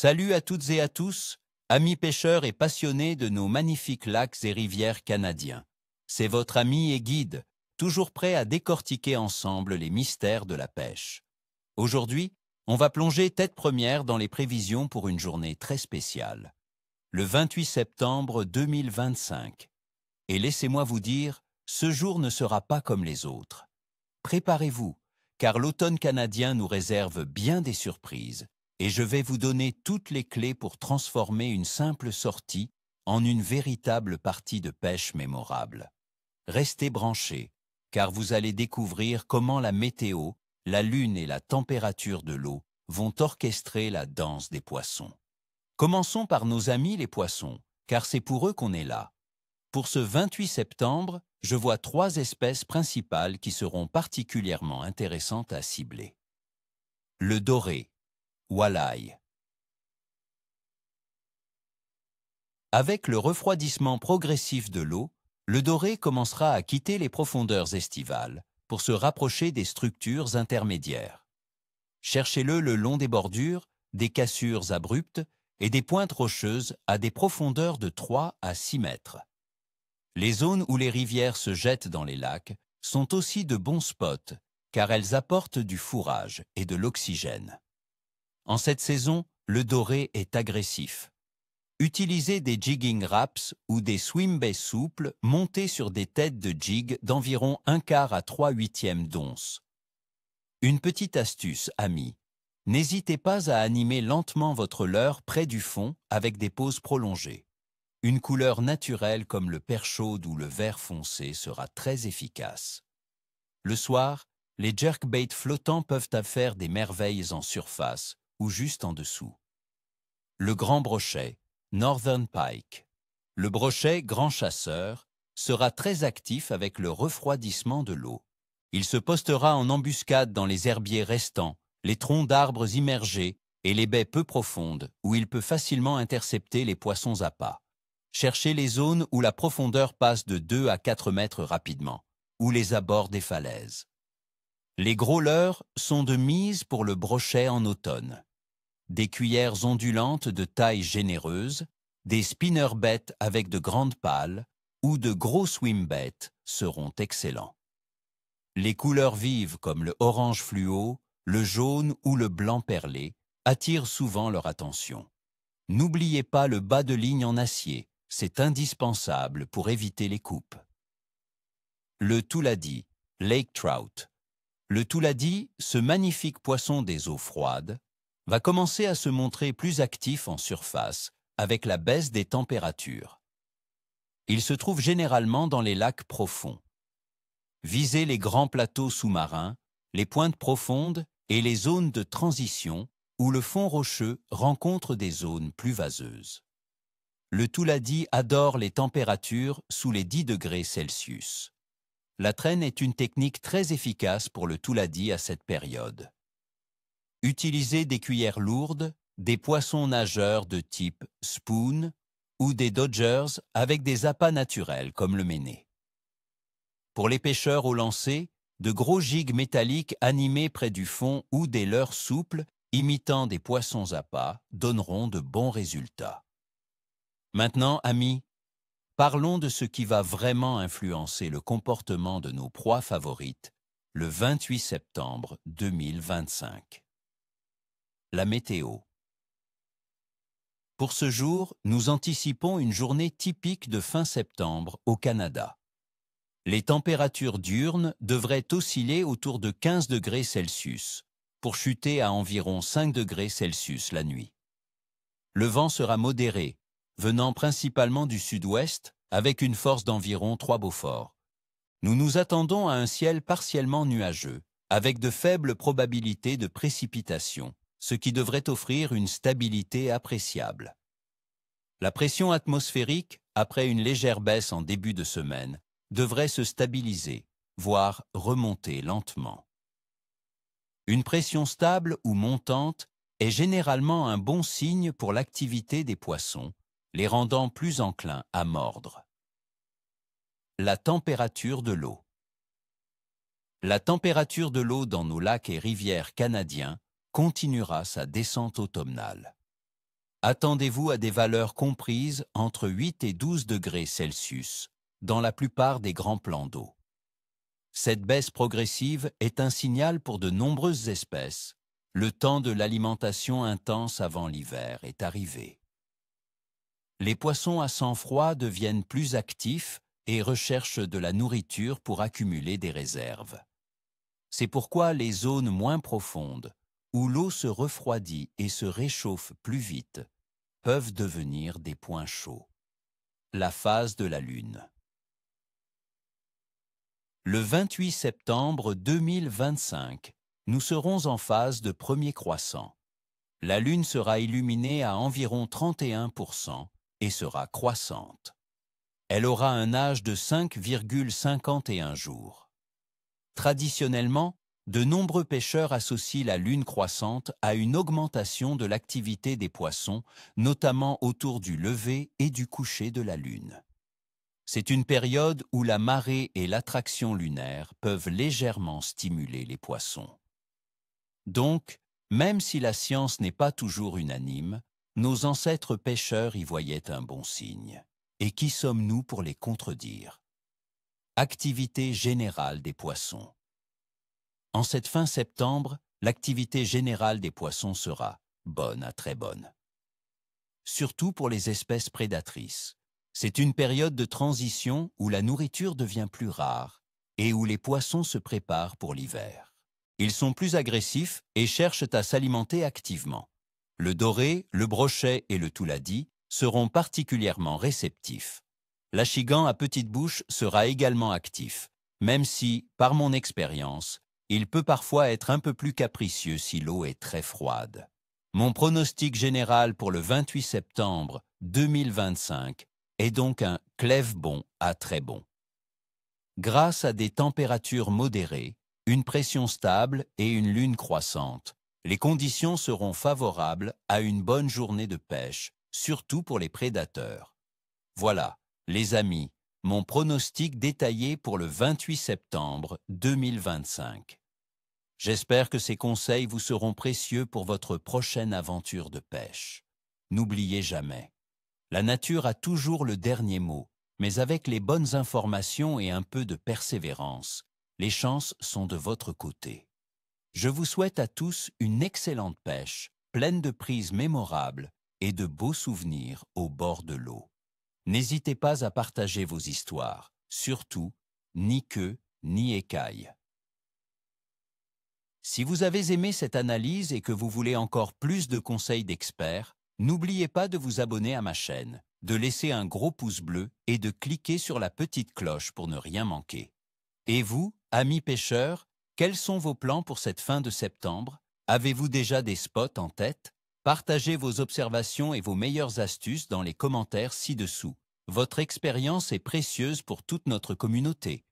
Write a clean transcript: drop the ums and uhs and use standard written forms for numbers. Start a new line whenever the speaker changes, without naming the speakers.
Salut à toutes et à tous, amis pêcheurs et passionnés de nos magnifiques lacs et rivières canadiens. C'est votre ami et guide, toujours prêt à décortiquer ensemble les mystères de la pêche. Aujourd'hui, on va plonger tête première dans les prévisions pour une journée très spéciale. Le 28 septembre 2025. Et laissez-moi vous dire, ce jour ne sera pas comme les autres. Préparez-vous, car l'automne canadien nous réserve bien des surprises. Et je vais vous donner toutes les clés pour transformer une simple sortie en une véritable partie de pêche mémorable. Restez branchés, car vous allez découvrir comment la météo, la lune et la température de l'eau vont orchestrer la danse des poissons. Commençons par nos amis les poissons, car c'est pour eux qu'on est là. Pour ce 28 septembre, je vois 3 espèces principales qui seront particulièrement intéressantes à cibler. Le doré, walleye. Avec le refroidissement progressif de l'eau, le doré commencera à quitter les profondeurs estivales pour se rapprocher des structures intermédiaires. Cherchez-le le long des bordures, des cassures abruptes et des pointes rocheuses à des profondeurs de 3 à 6 mètres. Les zones où les rivières se jettent dans les lacs sont aussi de bons spots car elles apportent du fourrage et de l'oxygène. En cette saison, le doré est agressif. Utilisez des jigging wraps ou des swim baits souples montés sur des têtes de jig d'environ 1/4 à 3/8 d'once. Une petite astuce, amis. N'hésitez pas à animer lentement votre leurre près du fond avec des pauses prolongées. Une couleur naturelle comme le perchaude ou le vert foncé sera très efficace. Le soir, les jerkbaits flottants peuvent faire des merveilles en surface ou juste en dessous. Le grand brochet, Northern Pike. Le brochet, grand chasseur, sera très actif avec le refroidissement de l'eau. Il se postera en embuscade dans les herbiers restants, les troncs d'arbres immergés et les baies peu profondes où il peut facilement intercepter les poissons appâts. Cherchez les zones où la profondeur passe de 2 à 4 mètres rapidement, ou les abords des falaises. Les gros leurres sont de mise pour le brochet en automne. Des cuillères ondulantes de taille généreuse, des spinnerbaits avec de grandes pales ou de gros swimbaits seront excellents. Les couleurs vives comme le orange fluo, le jaune ou le blanc perlé attirent souvent leur attention. N'oubliez pas le bas de ligne en acier, c'est indispensable pour éviter les coupes. Le touladi, lake trout. Le touladi, ce magnifique poisson des eaux froides, va commencer à se montrer plus actif en surface avec la baisse des températures. Il se trouve généralement dans les lacs profonds. Visez les grands plateaux sous-marins, les pointes profondes et les zones de transition où le fond rocheux rencontre des zones plus vaseuses. Le touladi adore les températures sous les 10 degrés Celsius. La traîne est une technique très efficace pour le touladi à cette période. Utilisez des cuillères lourdes, des poissons nageurs de type spoon ou des dodgers avec des appâts naturels comme le méné. Pour les pêcheurs au lancer, de gros gigs métalliques animés près du fond ou des leurres souples imitant des poissons appâts donneront de bons résultats. Maintenant, amis, parlons de ce qui va vraiment influencer le comportement de nos proies favorites le 28 septembre 2025. La météo. Pour ce jour, nous anticipons une journée typique de fin septembre au Canada. Les températures diurnes devraient osciller autour de 15 degrés Celsius, pour chuter à environ 5 degrés Celsius la nuit. Le vent sera modéré, venant principalement du sud-ouest, avec une force d'environ 3 Beaufort. Nous nous attendons à un ciel partiellement nuageux, avec de faibles probabilités de précipitations, ce qui devrait offrir une stabilité appréciable. La pression atmosphérique, après une légère baisse en début de semaine, devrait se stabiliser, voire remonter lentement. Une pression stable ou montante est généralement un bon signe pour l'activité des poissons, les rendant plus enclins à mordre. La température de l'eau. La température de l'eau dans nos lacs et rivières canadiens continuera sa descente automnale. Attendez-vous à des valeurs comprises entre 8 et 12 degrés Celsius dans la plupart des grands plans d'eau. Cette baisse progressive est un signal pour de nombreuses espèces. Le temps de l'alimentation intense avant l'hiver est arrivé. Les poissons à sang froid deviennent plus actifs et recherchent de la nourriture pour accumuler des réserves. C'est pourquoi les zones moins profondes, où l'eau se refroidit et se réchauffe plus vite, peuvent devenir des points chauds. La phase de la Lune. Le 28 septembre 2025, nous serons en phase de premier croissant. La Lune sera illuminée à environ 31% et sera croissante. Elle aura un âge de 5,51 jours. Traditionnellement, de nombreux pêcheurs associent la Lune croissante à une augmentation de l'activité des poissons, notamment autour du lever et du coucher de la Lune. C'est une période où la marée et l'attraction lunaire peuvent légèrement stimuler les poissons. Donc, même si la science n'est pas toujours unanime, nos ancêtres pêcheurs y voyaient un bon signe. Et qui sommes-nous pour les contredire? Activité générale des poissons. En cette fin septembre, l'activité générale des poissons sera bonne à très bonne. Surtout pour les espèces prédatrices. C'est une période de transition où la nourriture devient plus rare et où les poissons se préparent pour l'hiver. Ils sont plus agressifs et cherchent à s'alimenter activement. Le doré, le brochet et le touladi seront particulièrement réceptifs. L'achigan à petite bouche sera également actif, même si, par mon expérience, il peut parfois être un peu plus capricieux si l'eau est très froide. Mon pronostic général pour le 28 septembre 2025 est donc un clève bon à très bon. Grâce à des températures modérées, une pression stable et une lune croissante, les conditions seront favorables à une bonne journée de pêche, surtout pour les prédateurs. Voilà, les amis, mon pronostic détaillé pour le 28 septembre 2025. J'espère que ces conseils vous seront précieux pour votre prochaine aventure de pêche. N'oubliez jamais, la nature a toujours le dernier mot, mais avec les bonnes informations et un peu de persévérance, les chances sont de votre côté. Je vous souhaite à tous une excellente pêche, pleine de prises mémorables et de beaux souvenirs au bord de l'eau. N'hésitez pas à partager vos histoires, surtout, ni queue, ni écailles. Si vous avez aimé cette analyse et que vous voulez encore plus de conseils d'experts, n'oubliez pas de vous abonner à ma chaîne, de laisser un gros pouce bleu et de cliquer sur la petite cloche pour ne rien manquer. Et vous, amis pêcheurs, quels sont vos plans pour cette fin de septembre? Avez-vous déjà des spots en tête? Partagez vos observations et vos meilleures astuces dans les commentaires ci-dessous. Votre expérience est précieuse pour toute notre communauté.